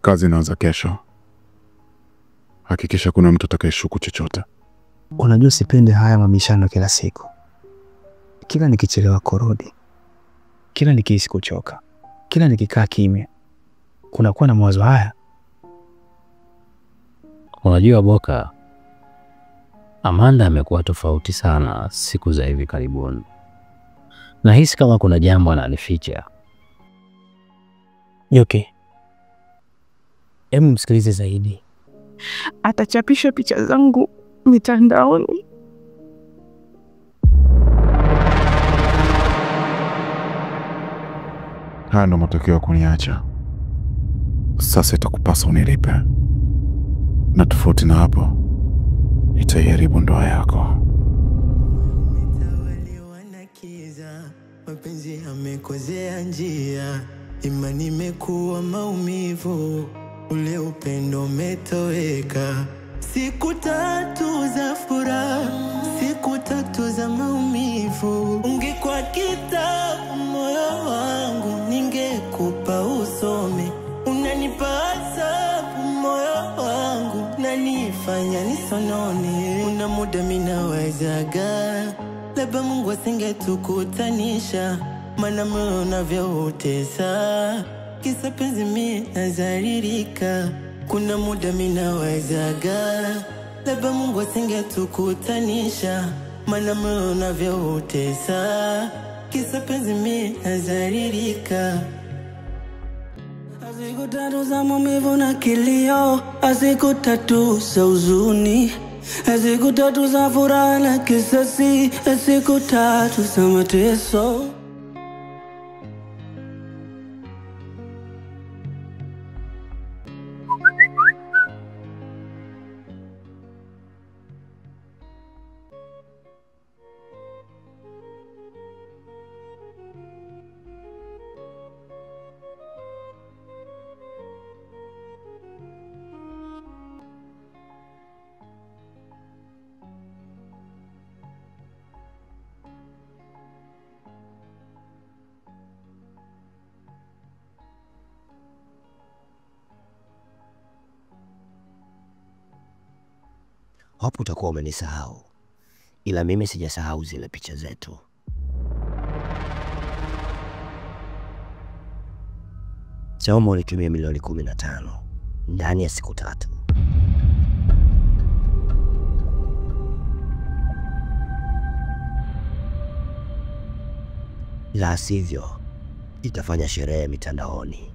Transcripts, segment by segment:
Kazi inaanza kesho. Hakikisha kuna mtu atakayeshuku chochote. Unajua sipendi haya mabishano kila siku. Kila nikichelewa kurudi, kila nikihisi kuchoka, kila nikikaa kimya, kunakuwa na mawazo haya. Unajua Boka, Amanda amekuwa tofauti sana siku za hivi karibuni. Nahisi kama kuna jambo analificha. Yoke, hebu msikilize zaidi. Atachapisha picha zangu mitandaoni. Haya ndo matokeo ya kuniacha. Sasa itakupasa unilipe. Na tofauti na hapo, itaiharibu ndoa yako. Mapenzi yamekozea njia, imani imekuwa maumivu, ule upendo umetoweka. Siku 3 za furaha, siku 3 za maumivu. Ungekuwa kitabu moyo wangu, ningekupa usome. Unanipa adhabu moyo wangu, nanifanya nisonone. Una muda minawezaga, labda Mungu asingetukutanisha, maana moyo unavyoutesa. Kisa penzi mimi nazaririka. Kuna muda minawezaga, labda Mungu asingetukutanisha, maana moyo unavyoutesa. Kisa penzi mimi nazaririka. Siku 3 za maumivu na kilio, siku 3 za huzuni, siku 3 za furaha na kisasi, siku 3 za mateso. Hapo utakuwa umenisahau, ila mimi sijasahau zile picha zetu. Choma ulitumia milioni 15 ndani ya siku 3. La sivyo, itafanya sherehe mitandaoni.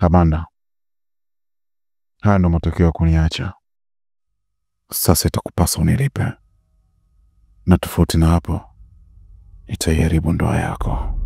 Amanda, haya ndo matokeo ya kuniacha. Sasa itakupasa unilipe. Na tofauti na hapo, itaiharibu ndoa yako.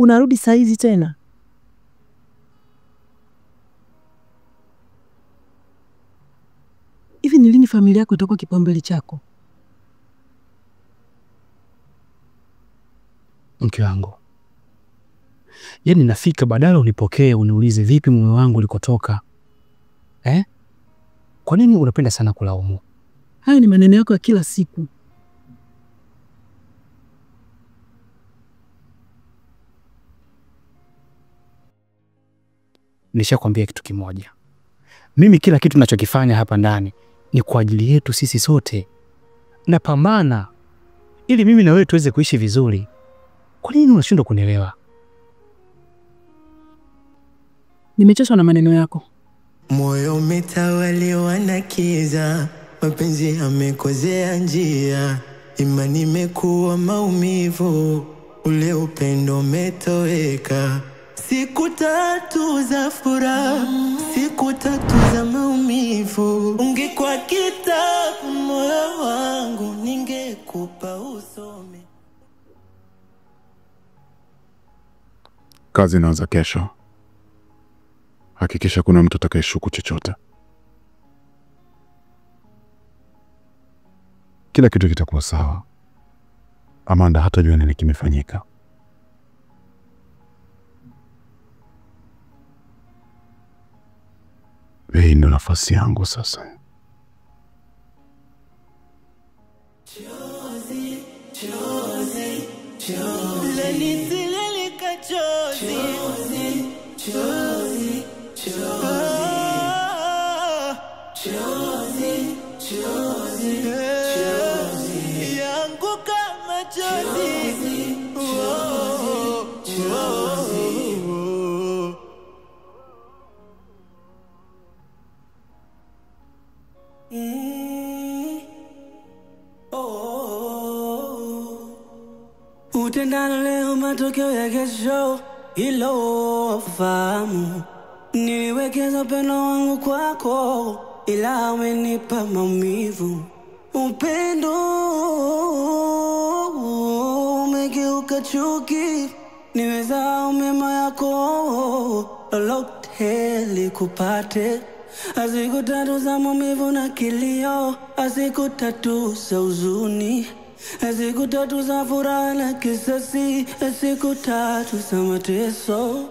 Unarudi saa hizi tena? Hivi ni lini familia yako itakuwa kipaumbele chako? Mke wangu, yaani nafika badala unipokee uniulize vipi mume wangu ulikotoka. Kwa nini unapenda sana kulaumu? Hayo ni maneno yako ya kila siku. Nishakwambia kitu kimoja. Mimi kila kitu ninachokifanya hapa ndani ni kwa ajili yetu sisi sote. Napambana ili mimi na wewe tuweze kuishi vizuri. Kwa nini unashindwa kunielewa? Nimechoshwa na maneno yako. Moyo umetawaliwa na kiza, mapenzi yamekozea njia, imani imekuwa maumivu, ule upendo umetoweka. Siku 3 za furaha, siku 3 za maumivu. Ungekuwa kitabu moyo wangu, ningekupa usome. Kazi inaanza kesho. Hakikisha kuna mtu atakayeshuku chochote. Kila kitu kitakuwa sawa. Amanda hatajua nini kimefanyika. Hii ndio nafasi yangu sasa. Utendalo leo matokeo ya kesho, ilo fahamu. Niliwekeza upendo wangu kwako, ila umenipa maumivu. Upendo umegeuka chuki, niweza mema yako lolote likupate. Siku 3 za maumivu na kilio, siku 3 za huzuni, siku 3 za furaha na kisasi, siku 3 za mateso.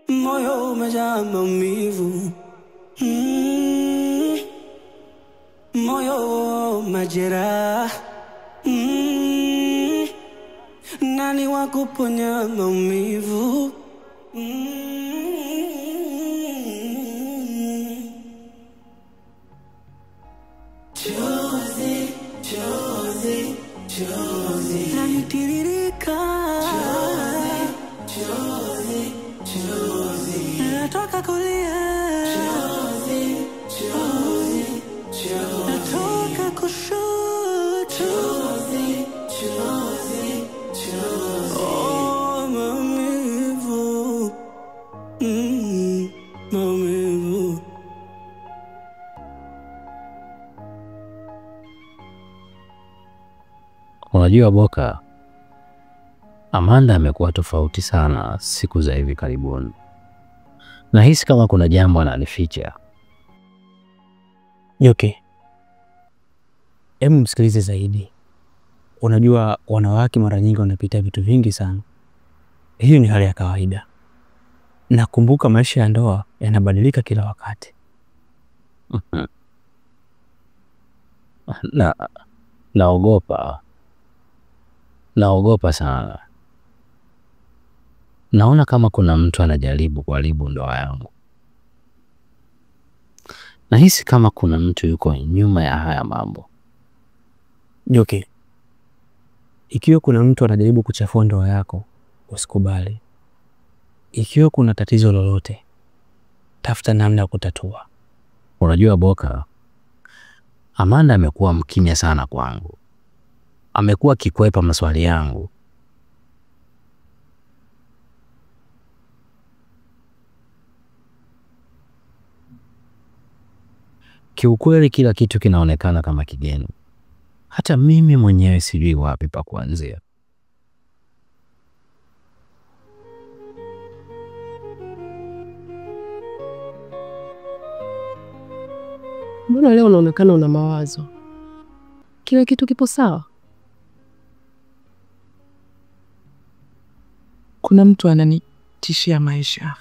Moyo umejaa maumivu, moyo majeraha. Nani wa kuponya maumivu? Chozi, chozi, chozi yanitiririka. Chozi, chozi natoka kulia. Chozi, chozi, chozi natoka kushoto. Chozi, chozi, chozi. Oh, maumivu, maumivu. Unajua Boka, Amanda amekuwa tofauti sana siku za hivi karibuni. Nahisi kama kuna jambo analificha. Yoke, msikilize zaidi. Unajua wanawake mara nyingi wanapita vitu vingi sana. Hiyo ni hali ya kawaida. Nakumbuka maisha ya ndoa yanabadilika kila wakati. Naogopa sana. Naona kama kuna mtu anajaribu kuharibu ndoa yangu. Nahisi kama kuna mtu yuko nyuma ya haya mambo. Yoke, ikiwa kuna mtu anajaribu kuchafua ndoa yako, usikubali. Ikiwa kuna tatizo lolote, tafuta namna ya kutatua. Unajua Boka, Amanda amekuwa mkimya sana kwangu. Amekuwa akikwepa maswali yangu. Kiukweli kila kitu kinaonekana kama kigeni. Hata mimi mwenyewe sijui wapi pa kuanzia. Mbona leo unaonekana una mawazo? Kila kitu kipo sawa? Kuna mtu ananitishia maisha.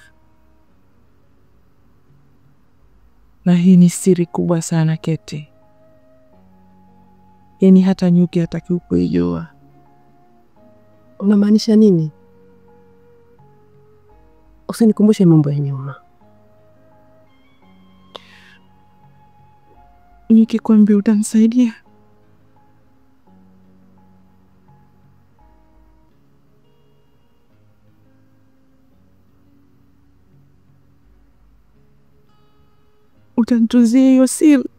Na hii ni siri kubwa sana, Keti. Yaani hata nyuki hatakiwi kuijua. Unamaanisha nini? Usinikumbushe mambo ya nyuma. Nikikwambia utanisaidia? Utanituzia hiyo siri?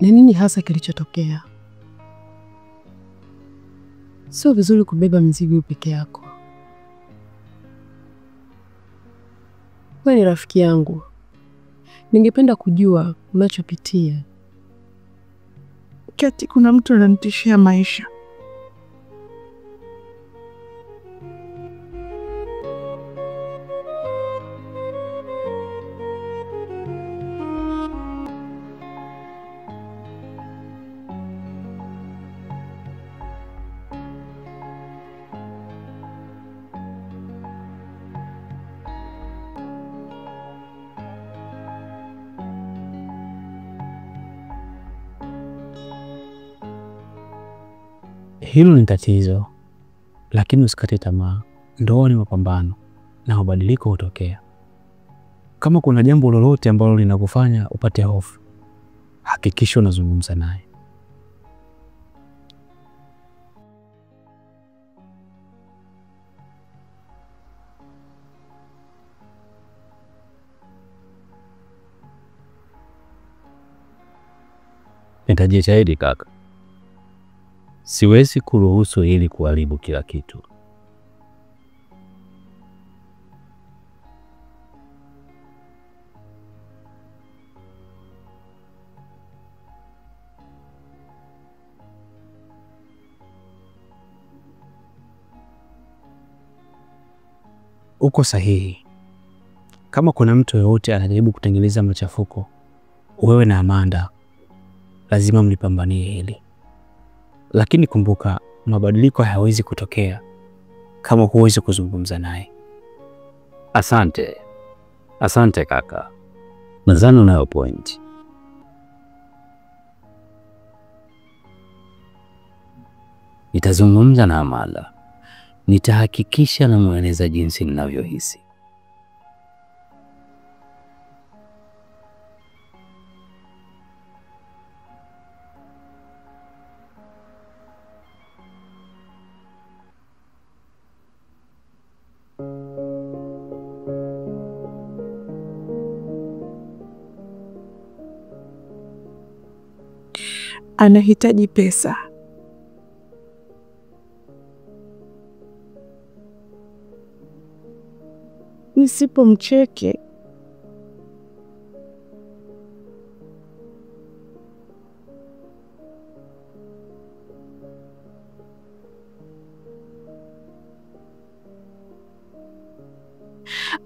Ni nini hasa kilichotokea? Sio vizuri kubeba mzigo peke yako. Wewe ni rafiki yangu. Ningependa kujua unachopitia. Keti, kuna mtu ananitishia maisha. Hilo ni tatizo, lakini usikate tamaa. Ndoa ni mapambano na mabadiliko hutokea. Kama kuna jambo lolote ambalo linakufanya upate hofu, hakikisha unazungumza naye. Nitajitahidi kaka. Siwezi kuruhusu hili kuharibu kila kitu. Uko sahihi. Kama kuna mtu yoyote anajaribu kutengeneza machafuko, wewe na Amanda lazima mlipambanie hili. Lakini kumbuka, mabadiliko hayawezi kutokea kama huwezi kuzungumza naye. Asante kaka. Nadhani unayo point. Nitazungumza na Amanda. Nitahakikisha namweleza jinsi ninavyohisi. Anahitaji pesa. Nisipomcheke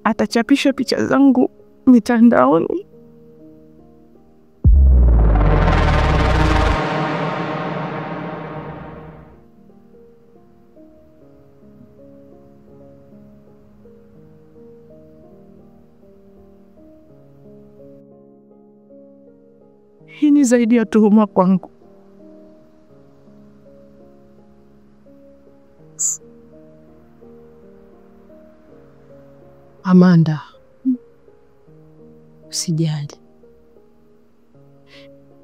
atachapisha picha zangu mitandaoni. Hii ni zaidi ya tuhuma kwangu. Amanda, usijali.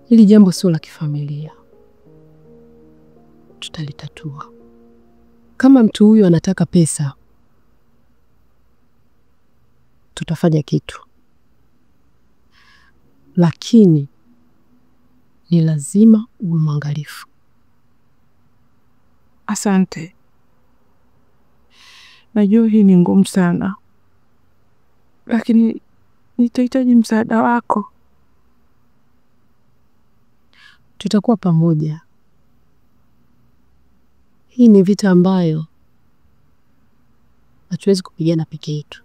Hili jambo sio la kifamilia. Tutalitatua. Kama mtu huyu anataka pesa, tutafanya kitu. Lakini ni lazima uwe mwangalifu. Asante. Najua hii ni ngumu sana, lakini nitahitaji msaada wako. tutakuwa pamoja. Hii ni vita ambayo hatuwezi kupigana peke yetu.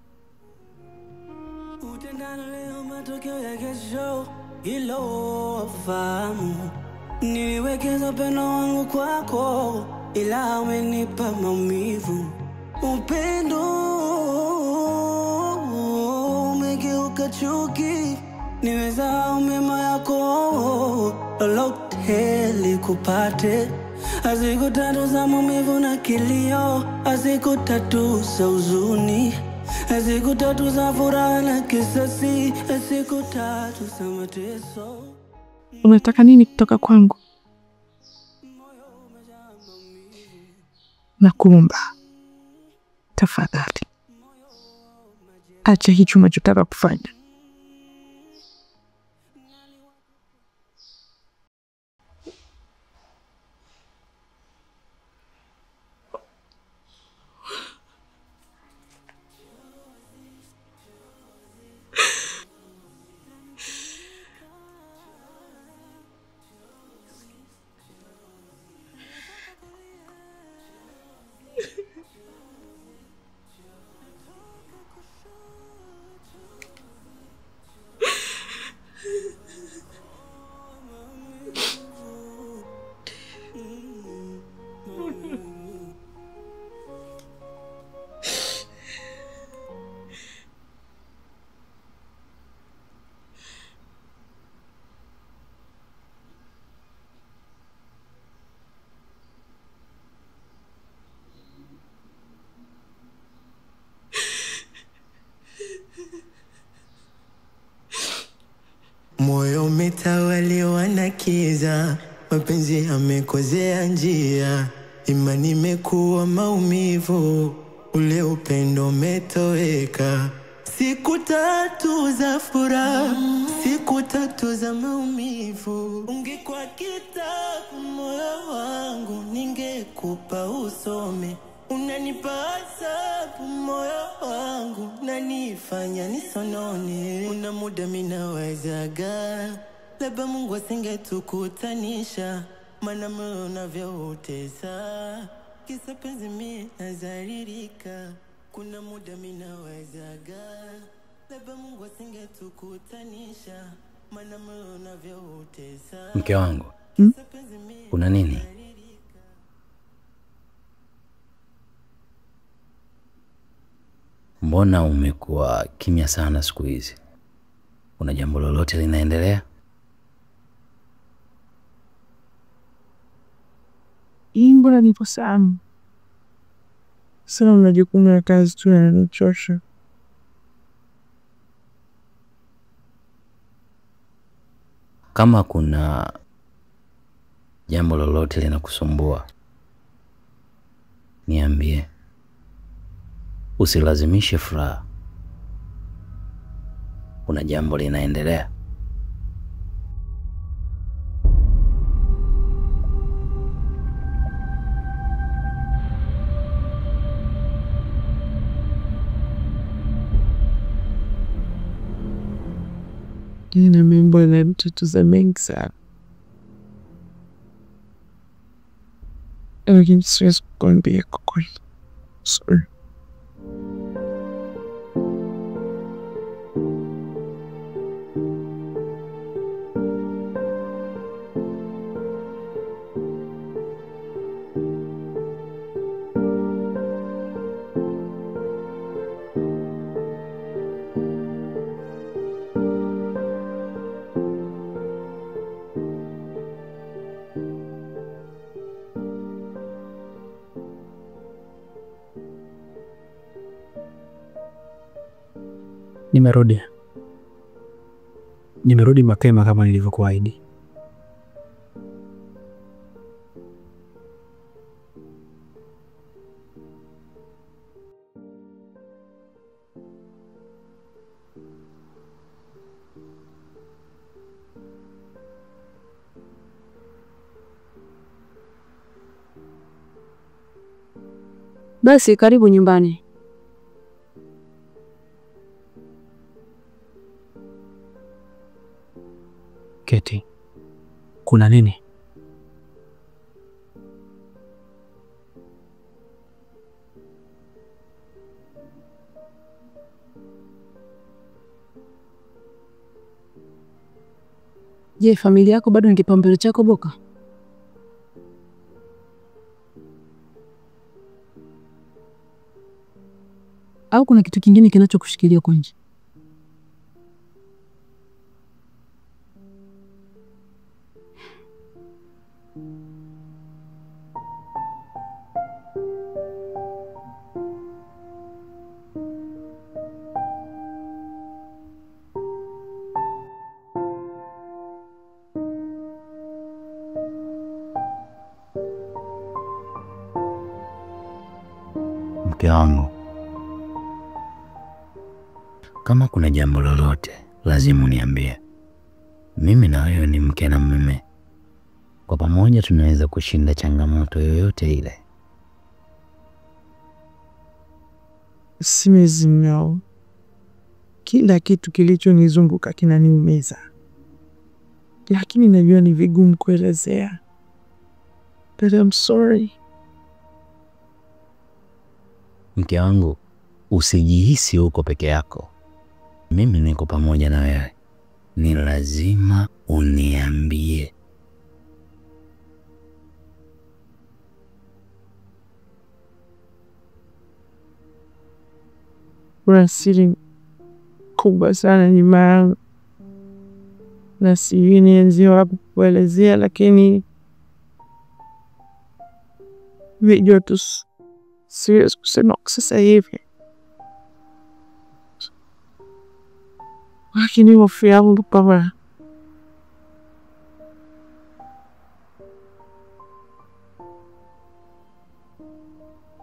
Utendano leo, matokeo ya kesho, hilo fahamu. Niliwekeza upendo wangu kwako, ila umenipa maumivu. Upendo umegeuka chuki, niweza mema yako lolote likupate. Siku tatu za maumivu na kilio, siku tatu za huzuni, siku tatu za furaha na kisasi, siku tatu za mateso. Unataka nini kutoka kwangu? Nakuomba tafadhali, acha hicho unachotaka kufanya. Moyo umetawaliwa na kiza, mapenzi yamekozea njia, imani imekuwa maumivu, ule upendo umetoweka. Siku tatu za furaha, siku tatu za maumivu. Ungekuwa kitabu moyo wangu, ningekupa usome. Unanipa sababu moyo wangu, nanifanya nisonone. Una muda minawezaga, labda Mungu asingetukutanisha, maana moyo unavyoutesa, kisa penzi mimi nazaririka. Kuna muda minawezaga, labda Mungu asingetukutanisha, maana moyo unavyoutesa. Mke wangu, kuna nini? Mbona umekuwa kimya sana siku hizi? Kuna jambo lolote linaendelea? Mbona nipo sana? Sana majukumu ya kazi tu yananichosha. Kama kuna jambo lolote linakusumbua, niambie. Usilazimishe furaha. Kuna jambo linaendelea. Nina mambo na mtoto mengi sana, lakini siwezi kukuambia kwa kweli. Sorry. Nimerudi mapema kama nilivyokuahidi. Basi karibu nyumbani. Keti, kuna nini? Je, familia yako bado ni kipaumbele chako Boka? Au kuna kitu kingine kinachokushikilia kwa nje? Mke wangu, kama kuna jambo lolote lazima uniambie. Mimi na wewe ni mke na mume. Kwa pamoja tunaweza kushinda changamoto yoyote ile. Siwezi mno. Kila kitu kilichonizunguka kinaniumiza, lakini najua ni vigumu kuelezea. But I'm sorry. Mke wangu, usijihisi uko peke yako. Mimi niko pamoja na wewe. Ni lazima uniambie. Kuna siri kubwa sana nyuma yangu, na sijui nianzie wapi kuelezea, lakini vijua tu siwezi kusema sasa hivi. Lakini hofu yangu kama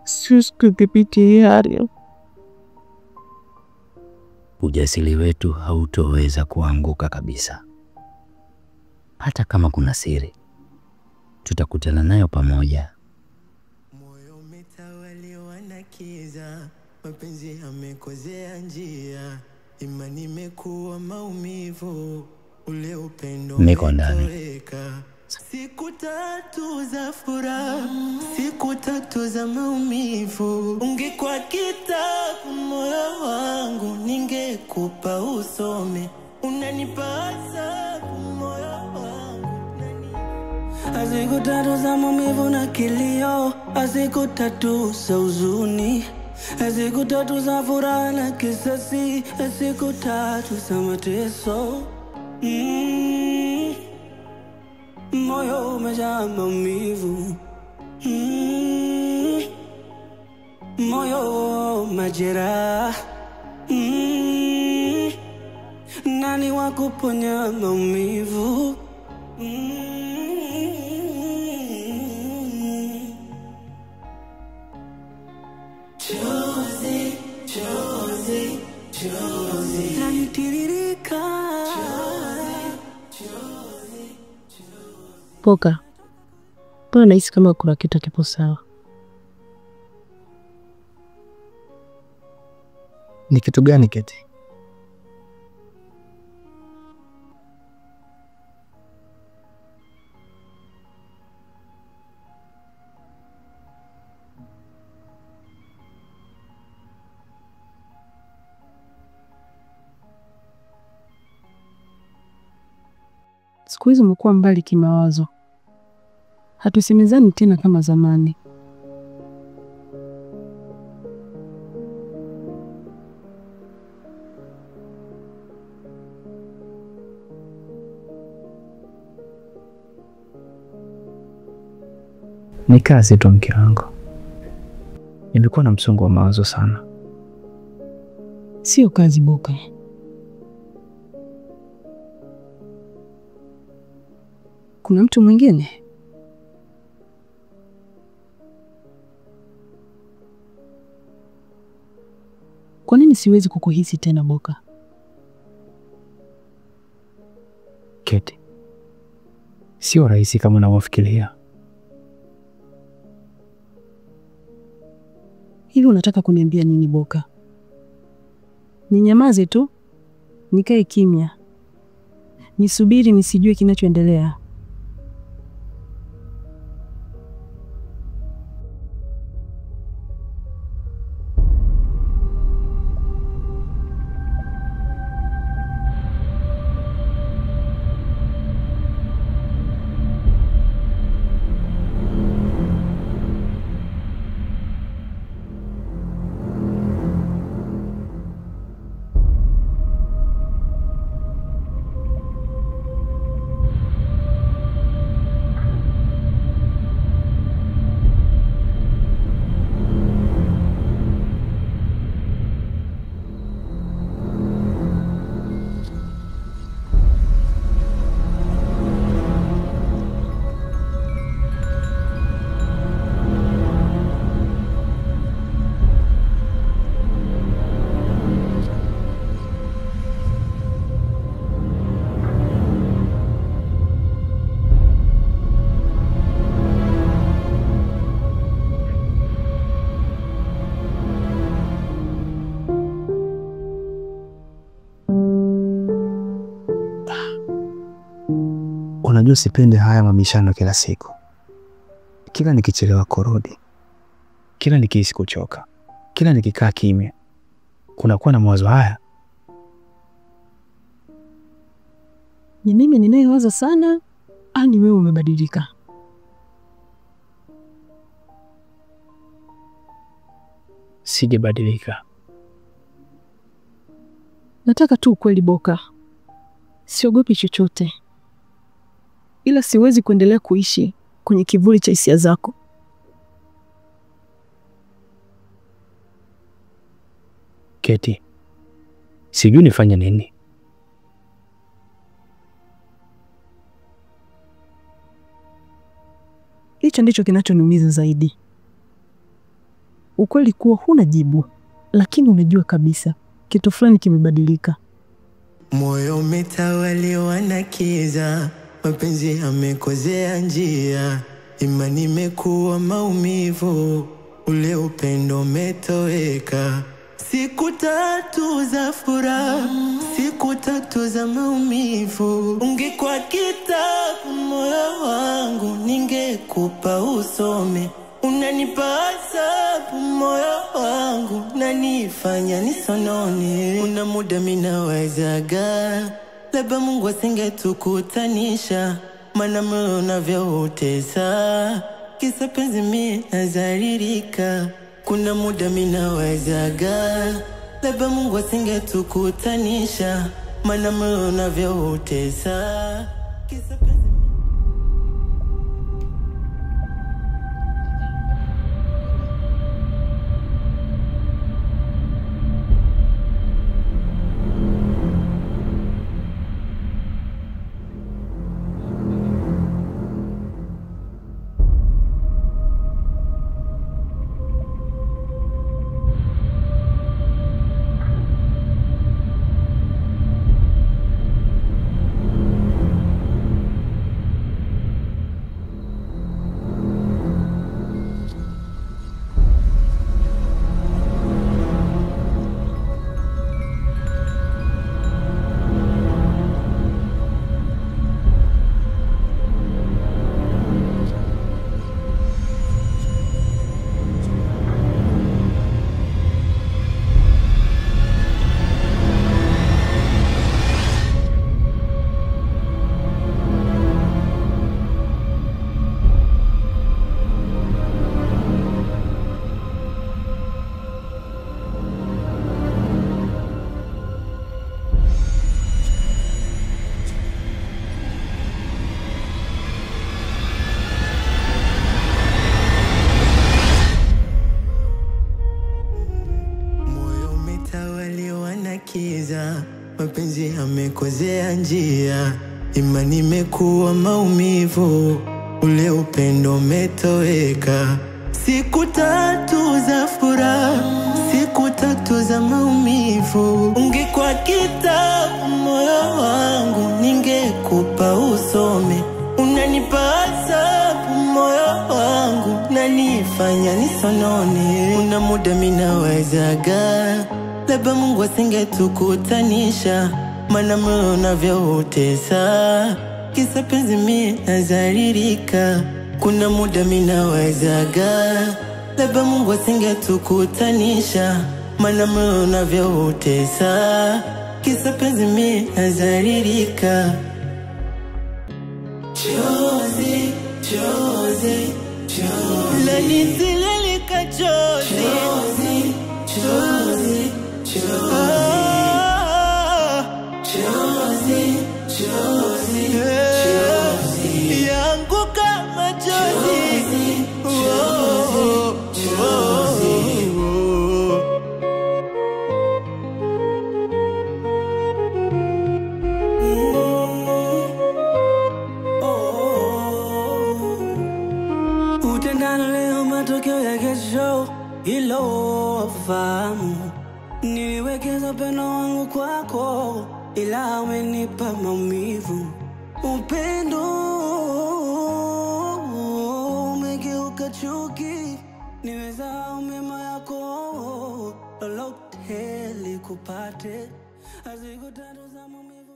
siwezi kudhibiti hii hali. Ujasiri wetu hautoweza kuanguka kabisa. Hata kama kuna siri, tutakutana nayo pamoja. Moyo umetawaliwa na kiza, mapenzi yamekozea njia, imani imekuwa maumivu, ule upendo Niko ndani. umetoweka. Siku tatu za furaha, siku tatu za maumivu. Ungekuwa kitabu moyo wangu, ningekupa usome. Unanipa adhabu moyo wangu, siku tatu za maumivu na kilio, siku tatu za huzuni, siku tatu za furaha na kisasi, siku tatu za mateso. Moyo umejaa maumivu, moyo majeraha, nani wa kuponya maumivu? Chozi, chozi, chozi lanitiririka. Boka, mbona nahisi kama kuna kitu kipo sawa? Ni kitu gani Keti? Siku hizi umekuwa mbali kimawazo. Hatusemezani tena kama zamani. Ni kazi tu mke wangu. Nimekuwa na msongo wa mawazo sana. Sio kazi Boka. Kuna mtu mwingine? Kwa nini siwezi kukuhisi tena Boka? Keti, sio rahisi kama unavyofikiria. Hivi unataka kuniambia nini Boka? Ninyamaze tu? Nikae kimya? Nisubiri nisijue kinachoendelea? Unajua sipendi haya mabishano kila siku. Kila nikichelewa kurudi, kila nikihisi kuchoka, kila nikikaa kimya, kunakuwa na mawazo haya. Ni mimi ninayewaza sana au ni wewe umebadilika? Sijabadilika. Nataka tu ukweli Boka. Siogopi chochote. Ila siwezi kuendelea kuishi kwenye kivuli cha hisia zako. Keti, sijui nifanye nini. Hicho ndicho kinachoniumiza zaidi. Ukweli kuwa huna jibu, lakini unajua kabisa kitu fulani kimebadilika. Moyo umetawaliwa na kiza, mapenzi yamekozea njia, imani imekuwa maumivu, ule upendo umetoweka. Siku 3 za furaha, siku 3 za maumivu. Ungekuwa kitabu moyo wangu, ningekupa usome. Unanipa asabu moyo wangu, nanifanya nisonone. Una muda minawezaga, labda Mungu asingetukutanisha, maana moyo unavyoutesa, kisa penzi mimi nazaririka. Kuna muda minawezaga, labda Mungu asingetukutanisha, maana moyo unavyoutesa, kisa penzi. Mapenzi yamekozea njia, imani imekuwa maumivu, ule upendo umetoweka. Siku 3 za furaha, siku 3 za maumivu. Ungekuwa kitabu moyo wangu, ningekupa usome. Unanipa asabu moyo wangu, nanifanya nisonone. Una muda minawezaga, labda Mungu asingetukutanisha, maana moyo unavyoutesa, kisa penzi mimi nazaririka. Kuna muda minawezaga, labda Mungu asingetukutanisha, maana moyo unavyoutesa, kisa penzi mimi nazaririka. Chozi, chozi, chozi, lanitililika chozi, chozi, chozi, chozi, chozi, chozi, yangu kama chozi, chozi. Utendano leo, matokeo ya kesho, hilo fahamu. Niliwekeza upendo wangu kwako, ila umenipa maumivu. Upendo umegeuka chuki, nimesahau mema yako, lolote likupate. Siku 3 za maumivu.